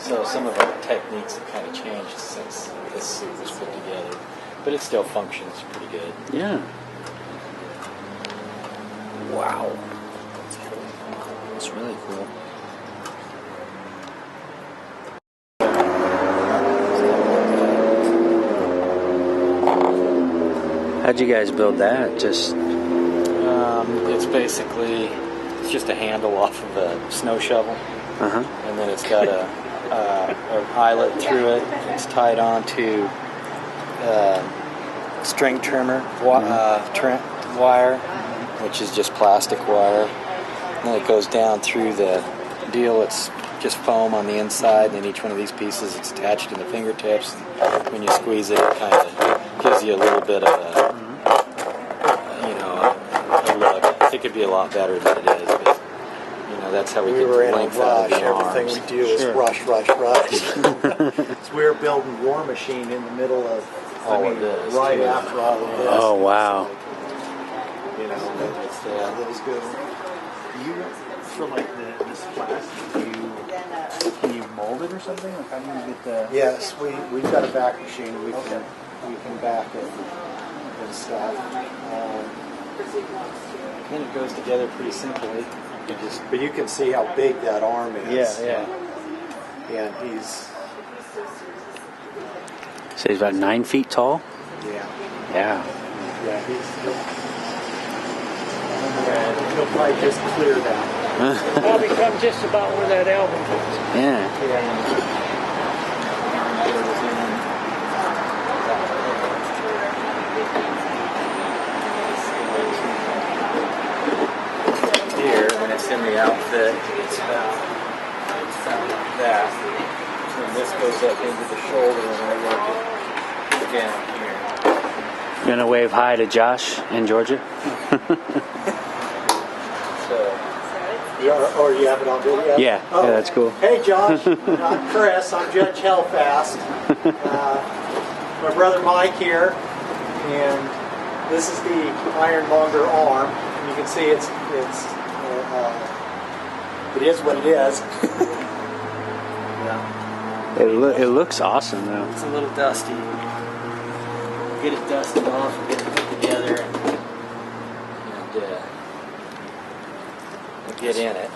So some of our techniques have kind of changed since this suit was put together, but it still functions pretty good. Yeah. Wow. That's really cool. How'd you guys build that? Just it's basically just a handle off of a snow shovel, and then it's got an eyelet through it. It's tied onto string trimmer wire, which is just plastic wire. And then it goes down through the deal. It's just foam on the inside, and then each one of these pieces is attached to the fingertips. When you squeeze it, it kind of gives you a little bit of a look. I think it'd be a lot better than it is, but that's how we get the length out of the arms. Everything we do is rush. So we were building War Machine in the middle of right after all of this. Oh wow! That was good. You for like this plastic, can you mold it or something? Like how do you get the? Yes, we've got a back machine. We can back it and stuff. And it goes together pretty simply. But you can see how big that arm is. Yeah. And he's. So he's about 9 feet tall. Yeah. He'll probably just clear that. It'll probably come just about where that elbow is. Yeah. When it's in the outfit, it's about like that. And this goes up into the shoulder, and I work it down here. You gonna wave hi to Josh in Georgia? Or you have it on video? Yeah, that's cool. Hey Josh, I'm Chris, I'm Judge Hellfast. My brother Mike here, and this is the ironmonger arm. And you can see it is what it is. It looks awesome though. It's a little dusty. Get it dusted off and get it put together and get in it.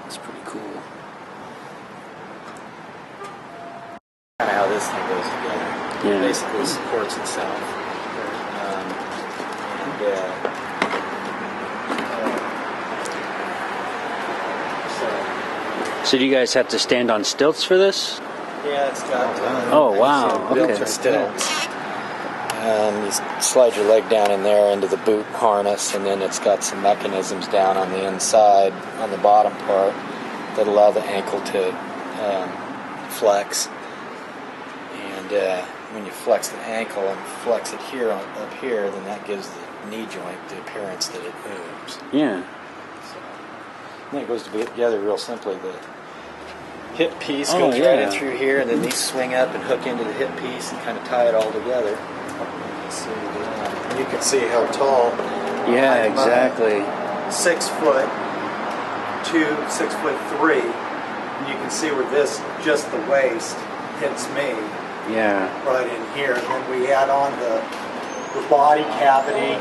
It's pretty cool. Kind of how this thing goes together. Yeah. It basically supports itself. So do you guys have to stand on stilts for this? Yeah, it's got. Oh wow! Okay. Stilts. You slide your leg down in there into the boot harness, and then it's got some mechanisms down on the inside, on the bottom part, that allow the ankle to flex. And when you flex the ankle and flex it here up here, then that gives the knee joint the appearance that it moves. Yeah. So, then it goes together real simply. The hip piece goes right in through here, and then these swing up and hook into the hip piece and kind of tie it all together. You can see how tall. Yeah, exactly. 6 foot 2, 6'3", and you can see where this, just the waist, hits me. Yeah. Right in here, and then we add on the body cavity,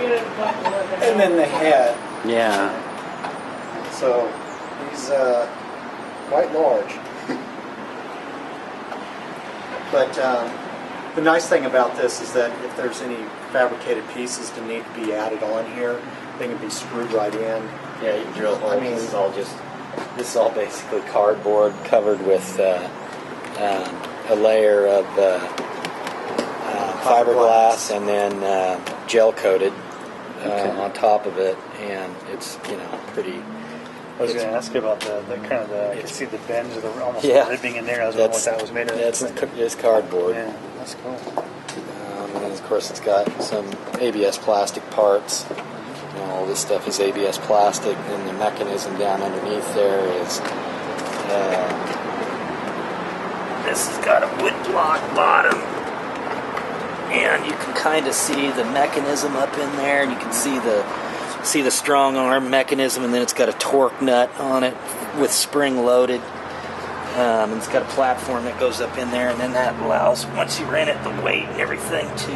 and then the head. Yeah. So he's quite large. But the nice thing about this is that if there's any fabricated pieces that need to be added on here, they can be screwed right in. Yeah, you can drill holes. This is all basically cardboard covered with a layer of fiberglass and then gel coated on top of it, and it's pretty. I was going to ask you about the kind of the. I can see the bends of the almost ribbing in there. I was wondering what that was made of. It's cardboard. Yeah, that's cool. And then of course it's got some ABS plastic parts. All this stuff is ABS plastic, and the mechanism down underneath there is. This has got a wood block bottom, and you can kind of see the mechanism up in there, and you can see the strong arm mechanism, and then it's got a torque nut on it with spring loaded. And it's got a platform that goes up in there, and then that allows, once you're in it, the weight and everything to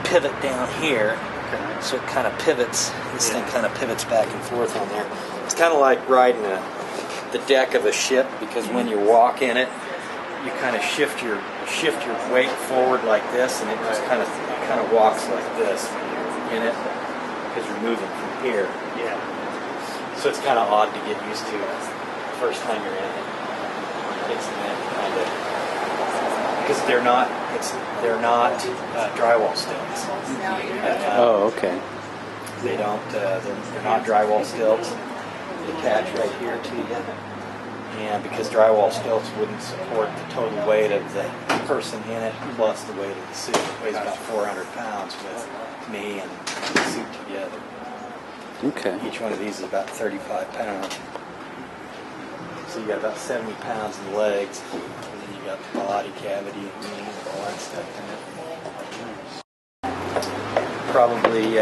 pivot down here. So it kind of pivots, this thing kind of pivots back and forth on there. It's kind of like riding the deck of a ship, because when you walk in it, you kind of shift your weight forward like this, and it just kind of walks like this when you're in it, because you're moving from here. Yeah. So it's kind of odd to get used to the first time you're in it. It's kind of, because they're not drywall stilts. Oh, okay. They don't. They're not drywall stilts. They attach right here to you. And because drywall stilts wouldn't support the total weight of the person in it plus the weight of the suit. It weighs about 400 pounds with me and the suit together. Okay. Each one of these is about 35 pounds. So you got about 70 pounds in the legs, and then you got the body cavity and all that stuff in it. Probably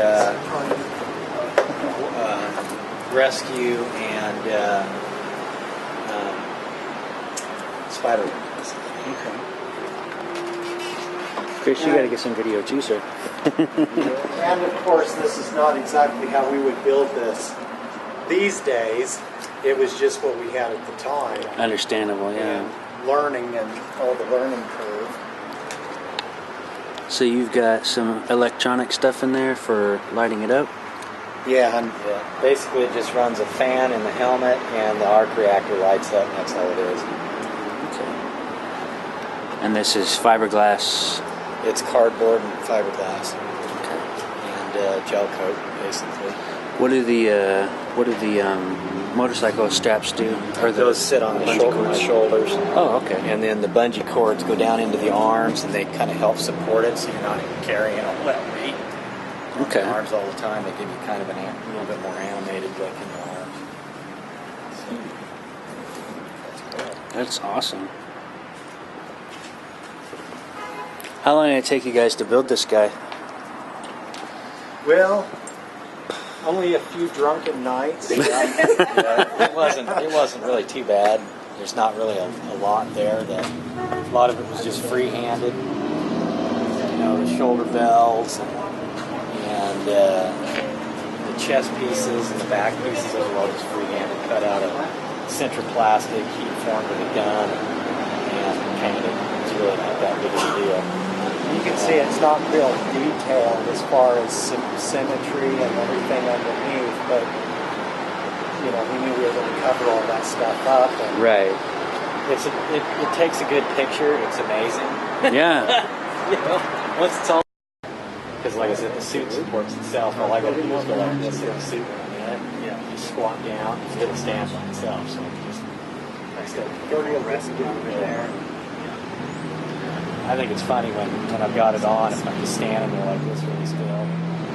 rescue and spider webs. Okay. Chris, you got to get some video too, sir. And of course, this is not exactly how we would build this these days. It was just what we had at the time. Understandable, yeah. And learning and all the learning curve. So you've got some electronic stuff in there for lighting it up? Yeah, and Basically, it just runs a fan in the helmet, and the arc reactor lights up, and that's all it is. Okay. And this is fiberglass. It's cardboard and fiberglass Okay. and gel coat, basically. What do the motorcycle straps do? Or Those sit on the shoulders. Oh, okay. And then the bungee cords go down into the arms, and they kind of help support it, so you're not carrying a wet weight on Okay. the arms all the time. They give you kind of a little bit more animated look in the arms. That's awesome. How long did it take you guys to build this guy? well, only a few drunken nights. It wasn't really too bad. There's not really a lot there. A lot of it was just free-handed. You know, the shoulder bells and the chest pieces and the back pieces of it all just free-handed, cut out of centroplastic, heat formed with a gun, and painted. It's really not that big of a deal. You can see it's not real detailed as far as symmetry and everything underneath, but you know, we knew we were going to cover all that stuff up. And Right. It takes a good picture. It's amazing. Yeah. You know, once it's all, because like I said, the suit supports itself. All I got to do is go like this in the suit for a minute. Yeah, just squat down. It'll stand by itself. So I just go real rested over there. I think it's funny when I've got it on, if I'm just standing there like this really still,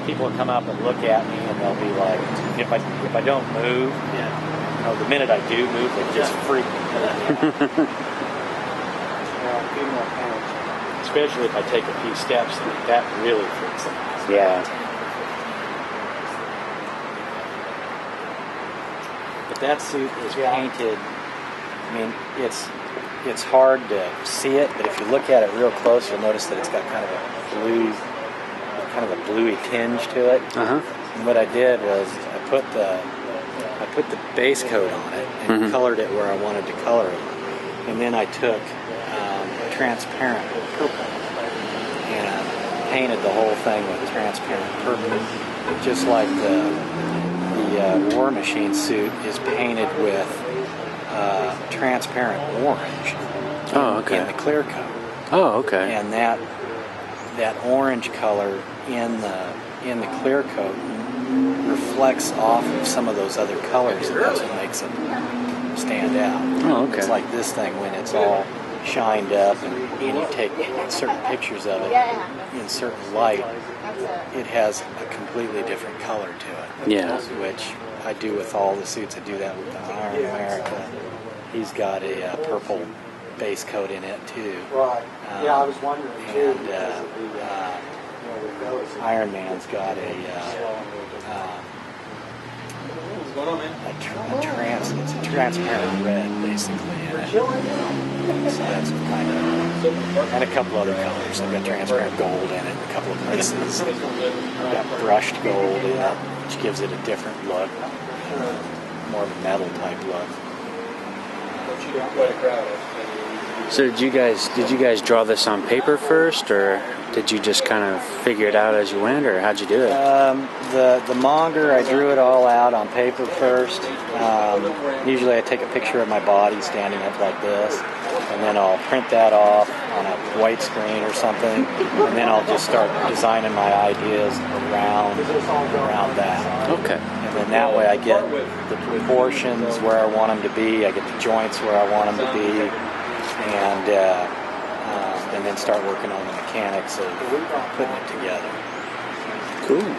people will come up and look at me, and they'll be like, if I don't move, you know, the minute I do move, they just freak me out. Especially if I take a few steps, that really freaks them out. Yeah. But that suit is painted. I mean, it's hard to see it, but if you look at it real close, you'll notice that it's got kind of a bluey tinge to it. Uh-huh. And what I did was I put the base coat on it and colored it where I wanted to color it, and then I took transparent purple and painted the whole thing with transparent purple, just like the War Machine suit is painted with transparent orange in the clear coat. Oh, okay. And that orange color in the clear coat reflects off of some of those other colors, and that's what makes it stand out. Oh, okay. It's like this thing when it's all shined up, and you take certain pictures of it in certain light, it has a completely different color to it. Yeah. Which I do with all the suits. I do that with the Iron America. He's got a purple base coat in it too. Right. Yeah, I was wondering too. And Iron Man's got a it's a transparent red basically in it. So that's kind of, and a couple other colors. I've got transparent gold in it in a couple of places. I've got brushed gold in it, which gives it a different look, more of a metal type look. So did you guys draw this on paper first, or did you just kind of figure it out as you went, or how'd you do it? The monger, I drew it all out on paper first. Usually I take a picture of my body standing up like this, and then I'll print that off on a white screen or something, and then I'll just start designing my ideas around that. Okay. And then that way I get the proportions where I want them to be, I get the joints where I want them to be, and then start working on the mechanics of putting it together. Cool.